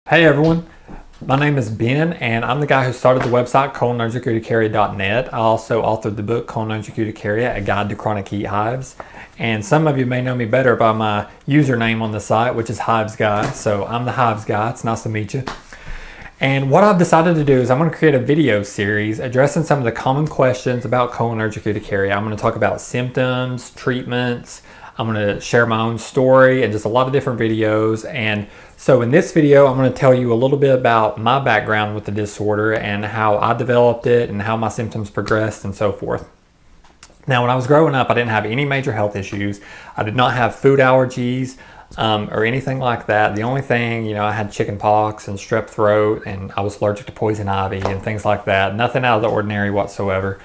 Hey everyone, my name is Ben and I'm the guy who started the website Cholinergic Urticaria.net. I also authored the book Cholinergic Urticaria, A Guide to Chronic Heat Hives. And some of you may know me better by my username on the site, which is hivesguys. So I'm the Hives guy. It's nice to meet you. And what I've decided to do is I'm going to create a video series addressing some of the common questions about cholinergic urticaria. I'm going to talk about symptoms, treatments. I'm going to share my own story and just a lot of different videos. And so in this video, I'm going to tell you a little bit about my background with the disorder and how I developed it and how my symptoms progressed and so forth. Now, when I was growing up, I didn't have any major health issues. I did not have food allergies or anything like that. The only thing, I had chicken pox and strep throat, and I was allergic to poison ivy and things like that. Nothing out of the ordinary whatsoever.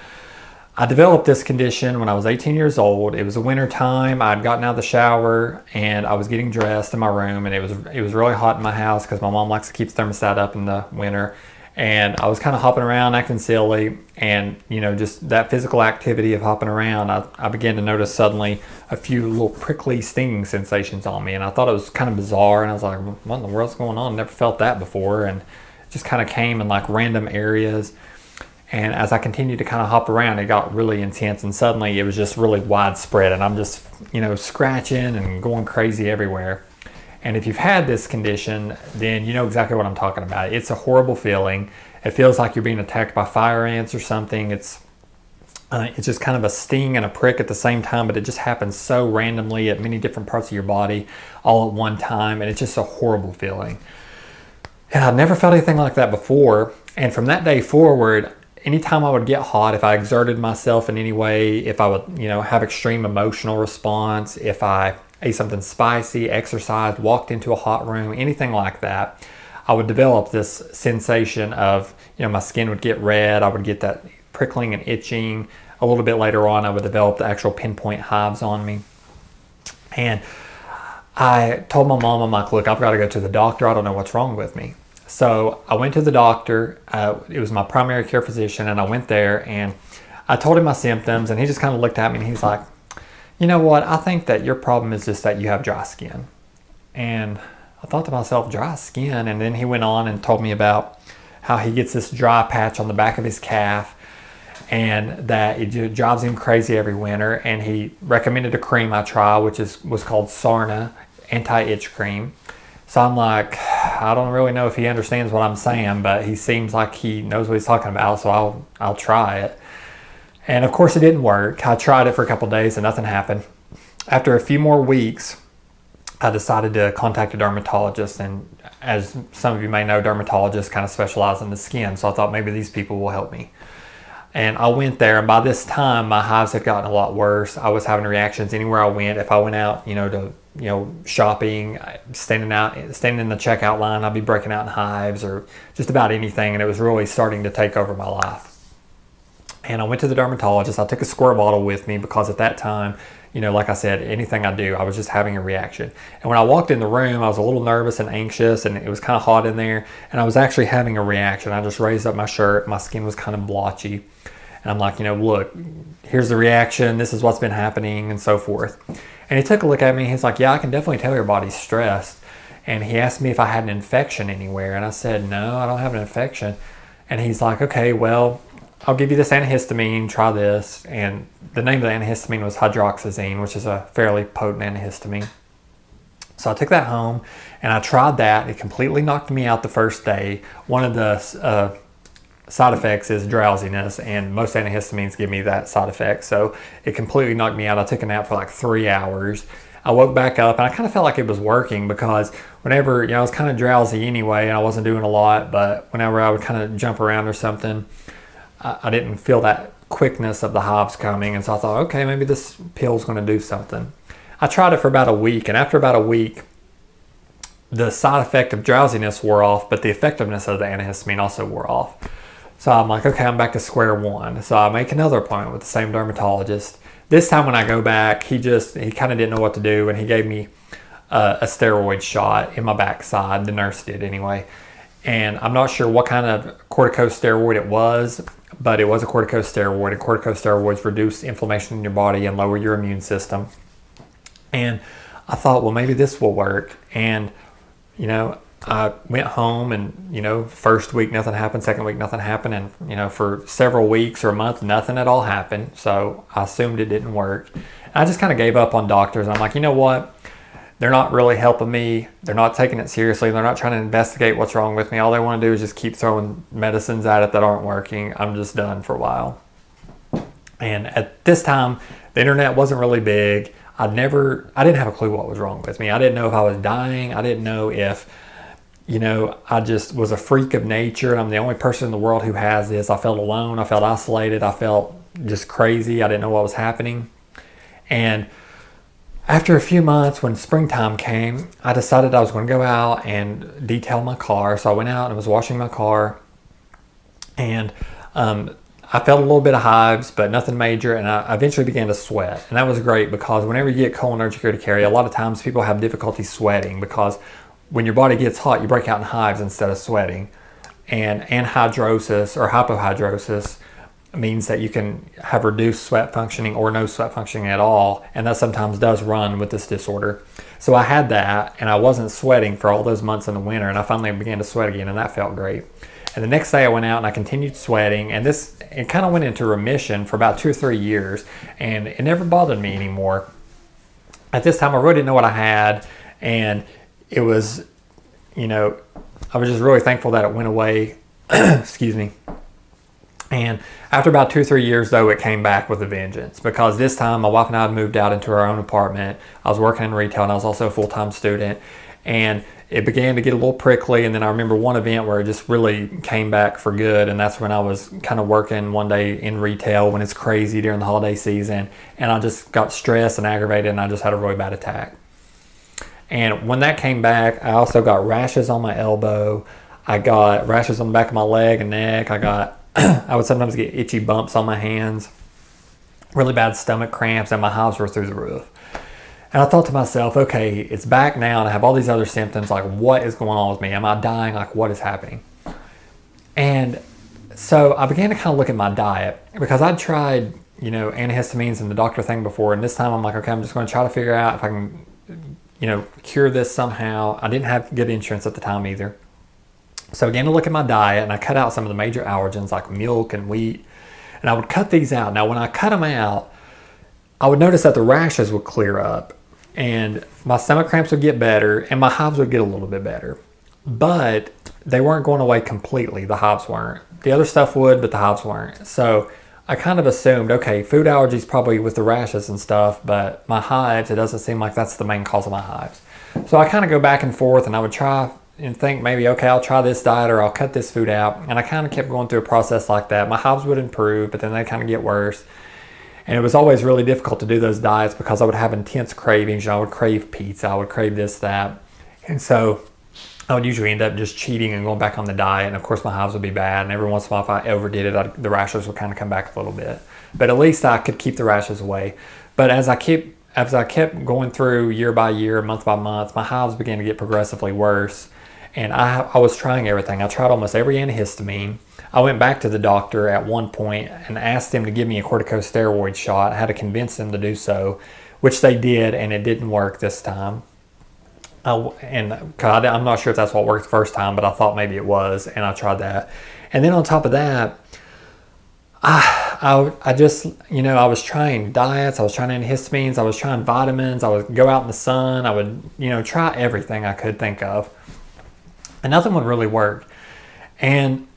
I developed this condition when I was 18 years old. It was a winter time. I'd gotten out of the shower and I was getting dressed in my room, and it was really hot in my house because my mom likes to keep the thermostat up in the winter. And I was kind of hopping around, acting silly, and just that physical activity of hopping around, I began to notice suddenly a few little prickly stinging sensations on me, and I thought it was kind of bizarre, and I was like, what in the world's going on? Never felt that before. And it just kind of came in like random areas. And as I continued to kind of hop around, it got really intense, and suddenly it was just really widespread, and I'm just, scratching and going crazy everywhere. And if you've had this condition, then you know exactly what I'm talking about. It's a horrible feeling. It feels like you're being attacked by fire ants or something. It's just kind of a sting and a prick at the same time, but it just happens so randomly at many different parts of your body all at one time, and it's just a horrible feeling. And I'd never felt anything like that before, and from that day forward, anytime I would get hot, if I exerted myself in any way, if I would, have extreme emotional response, if I ate something spicy, exercised, walked into a hot room, anything like that, I would develop this sensation of, my skin would get red, I would get that prickling and itching. A little bit later on, I would develop the actual pinpoint hives on me. And I told my mom, I'm like, look, I've got to go to the doctor. I don't know what's wrong with me. So I went to the doctor. It was my primary care physician, and I went there and I told him my symptoms, and he just kind of looked at me and he's like, you know what, I think that your problem is just that you have dry skin. And I thought to myself, dry skin? And then he went on and told me about how he gets this dry patch on the back of his calf, and that it drives him crazy every winter. And he recommended a cream I try, which was called Sarna anti-itch cream. So I'm like, I don't really know if he understands what I'm saying, but he seems like he knows what he's talking about, so I'll try it. And of course it didn't work. I tried it for a couple days and nothing happened. After a few more weeks, I decided to contact a dermatologist, and as some of you may know, dermatologists kind of specialize in the skin, so I thought maybe these people will help me. And I went there, and by this time my hives had gotten a lot worse. I was having reactions anywhere I went. If I went out, to shopping, standing in the checkout line, I'd be breaking out in hives, or just about anything, and it was really starting to take over my life. And I went to the dermatologist. I took a squirt bottle with me because at that time, like I said, anything I do, I was just having a reaction. And when I walked in the room, I was a little nervous and anxious, and it was kind of hot in there, and I was actually having a reaction. I just raised up my shirt. My skin was kind of blotchy. And I'm like, look, here's the reaction. This is what's been happening, and so forth. And he took a look at me. He's like, yeah, I can definitely tell your body's stressed. And he asked me if I had an infection anywhere. And I said, no, I don't have an infection. And he's like, okay, well, I'll give you this antihistamine, try this. And the name of the antihistamine was hydroxyzine, which is a fairly potent antihistamine. So I took that home and I tried that. It completely knocked me out the first day. One of the side effects is drowsiness, and most antihistamines give me that side effect. So it completely knocked me out. I took a nap for like 3 hours. I woke back up and I kind of felt like it was working, because whenever, I was kind of drowsy anyway and I wasn't doing a lot, but whenever I would kind of jump around or something, I didn't feel that quickness of the hives coming. And so I thought, okay, maybe this pill's going to do something. I tried it for about a week, and after about a week, the side effect of drowsiness wore off, but the effectiveness of the antihistamine also wore off. So I'm like, okay, I'm back to square one. So I make another appointment with the same dermatologist. This time when I go back, he kind of didn't know what to do, and he gave me a steroid shot in my backside. The nurse did anyway. And I'm not sure what kind of corticosteroid it was, but it was a corticosteroid, and corticosteroids reduce inflammation in your body and lower your immune system. And I thought, well, maybe this will work. And I went home and, you know, first week nothing happened, second week nothing happened, and, you know, for several weeks or a month nothing at all happened. So I assumed it didn't work. And I just kind of gave up on doctors. I'm like, you know what? They're not really helping me. They're not taking it seriously. They're not trying to investigate what's wrong with me. All they want to do is just keep throwing medicines at it that aren't working. I'm just done for a while. And at this time, the internet wasn't really big. I didn't have a clue what was wrong with me. I didn't know if I was dying. I didn't know if, you know, I just was a freak of nature and I'm the only person in the world who has this. I felt alone. I felt isolated. I felt just crazy. I didn't know what was happening. And after a few months, when springtime came, I decided I was going to go out and detail my car. So I went out and was washing my car, and I felt a little bit of hives, but nothing major, and I eventually began to sweat. And that was great because whenever you get cholinergic urticaria, a lot of times people have difficulty sweating because when your body gets hot, you break out in hives instead of sweating. And anhidrosis or hypohidrosis means that you can have reduced sweat functioning or no sweat functioning at all, and that sometimes does run with this disorder. So I had that, and I wasn't sweating for all those months in the winter, and I finally began to sweat again, and that felt great. And the next day I went out and I continued sweating, and it kind of went into remission for about 2 or 3 years, and it never bothered me anymore. At this time I really didn't know what I had, and it was, you know, I was just really thankful that it went away. Excuse me. And after about 2 or 3 years, though, it came back with a vengeance, because this time my wife and I had moved out into our own apartment. I was working in retail, and I was also a full-time student, and it began to get a little prickly. And then I remember one event where it just really came back for good, and that's when I was kind of working one day in retail when it's crazy during the holiday season, and I just got stressed and aggravated, and I just had a really bad attack. And when that came back, I also got rashes on my elbow. I got rashes on the back of my leg and neck. I would sometimes get itchy bumps on my hands, really bad stomach cramps, and my hives were through the roof. And I thought to myself, okay, it's back now, and I have all these other symptoms. Like, what is going on with me? Am I dying? Like, what is happening? And so I began to kind of look at my diet, because I'd tried, you know, antihistamines and the doctor thing before. And this time I'm like, okay, I'm just going to try to figure out if I can, you know, cure this somehow. I didn't have good insurance at the time either. So I began to look at my diet, and I cut out some of the major allergens like milk and wheat, and I would cut these out. Now, when I cut them out, I would notice that the rashes would clear up, and my stomach cramps would get better, and my hives would get a little bit better. But they weren't going away completely. The hives weren't. The other stuff would, but the hives weren't. So I kind of assumed, okay, food allergies probably with the rashes and stuff, but my hives, it doesn't seem like that's the main cause of my hives. So I kind of go back and forth, and I would try and think maybe, okay, I'll try this diet or I'll cut this food out. And I kind of kept going through a process like that. My hives would improve, but then they kind of get worse. And it was always really difficult to do those diets because I would have intense cravings. You know, I would crave pizza, I would crave this, that. And so I would usually end up just cheating and going back on the diet. And of course my hives would be bad. And every once in a while, if I overdid it, the rashes would kind of come back a little bit. But at least I could keep the rashes away. But as I kept going through year by year, month by month, my hives began to get progressively worse. And I was trying everything. I tried almost every antihistamine. I went back to the doctor at one point and asked them to give me a corticosteroid shot. I had to convince them to do so, which they did, and it didn't work this time. I'm not sure if that's what worked the first time, but I thought maybe it was, and I tried that. And then on top of that, I just, you know, I was trying diets, I was trying antihistamines, I was trying vitamins, I would go out in the sun, I would, you know, try everything I could think of. And nothing would really work. And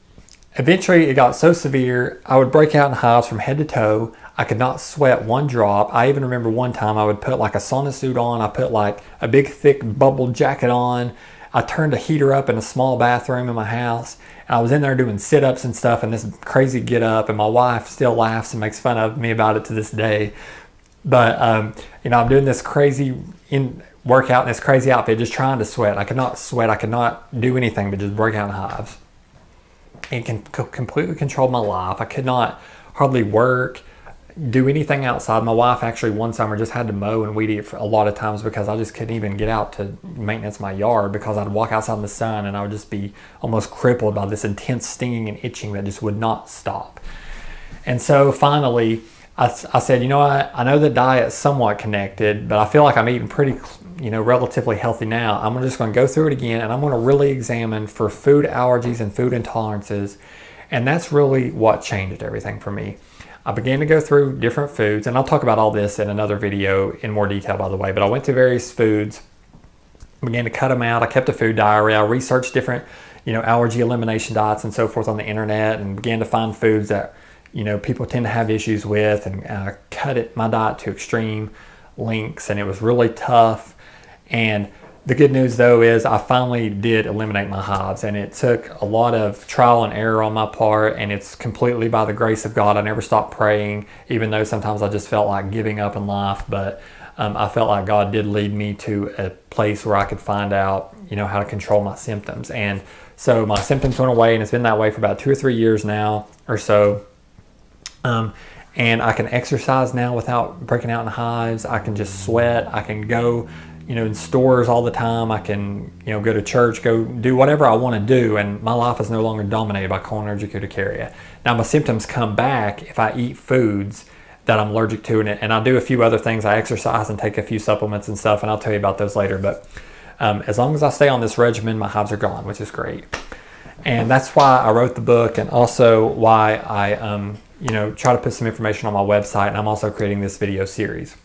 eventually it got so severe, I would break out in hives from head to toe. I could not sweat one drop. I even remember one time I would put like a sauna suit on. I put like a big thick bubble jacket on. I turned a heater up in a small bathroom in my house. And I was in there doing sit-ups and stuff and this crazy get up. And my wife still laughs and makes fun of me about it to this day. But, you know, I'm doing this crazy workout in this crazy outfit, just trying to sweat. I could not sweat. I could not do anything but just break out in hives. It completely controlled my life. I could not hardly work, do anything outside. My wife actually one summer just had to mow and weed eat for a lot of times because I just couldn't even get out to maintenance my yard because I'd walk outside in the sun and I would just be almost crippled by this intense stinging and itching that just would not stop. And so finally, I said, you know what, I know the diet's somewhat connected, but I feel like I'm eating pretty, relatively healthy now. I'm just going to go through it again, and I'm going to really examine for food allergies and food intolerances. And that's really what changed everything for me. I began to go through different foods, and I'll talk about all this in another video in more detail, by the way, but I went to various foods, began to cut them out. I kept a food diary. I researched different, allergy elimination diets and so forth on the internet, and began to find foods that, people tend to have issues with, and cut my diet to extreme lengths, and it was really tough. And the good news though is I finally did eliminate my hives, and it took a lot of trial and error on my part, and it's completely by the grace of God. I never stopped praying, even though sometimes I just felt like giving up in life, but I felt like God did lead me to a place where I could find out, how to control my symptoms. And so my symptoms went away, and it's been that way for about 2 or 3 years now or so. And I can exercise now without breaking out in hives. I can just sweat. I can go in stores all the time. I can, go to church, go do whatever I want to do, and my life is no longer dominated by cholinergic urticaria. Now, my symptoms come back if I eat foods that I'm allergic to, and I do a few other things. I exercise and take a few supplements and stuff, and I'll tell you about those later. But as long as I stay on this regimen, my hives are gone, which is great. And that's why I wrote the book, and also why I, try to put some information on my website, and I'm also creating this video series.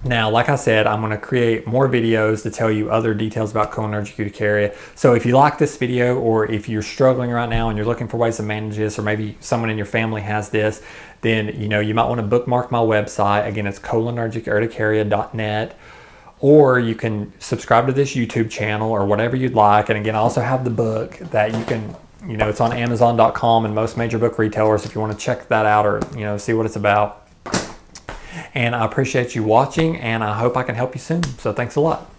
Now, like I said, I'm going to create more videos to tell you other details about cholinergic urticaria. So if you like this video, or if you're struggling right now and you're looking for ways to manage this, or maybe someone in your family has this, then you might want to bookmark my website. Again, it's cholinergicurticaria.net, or you can subscribe to this YouTube channel or whatever you'd like. And again, I also have the book that you can, it's on Amazon.com and most major book retailers if you want to check that out, or see what it's about. And I appreciate you watching, and I hope I can help you soon. So thanks a lot.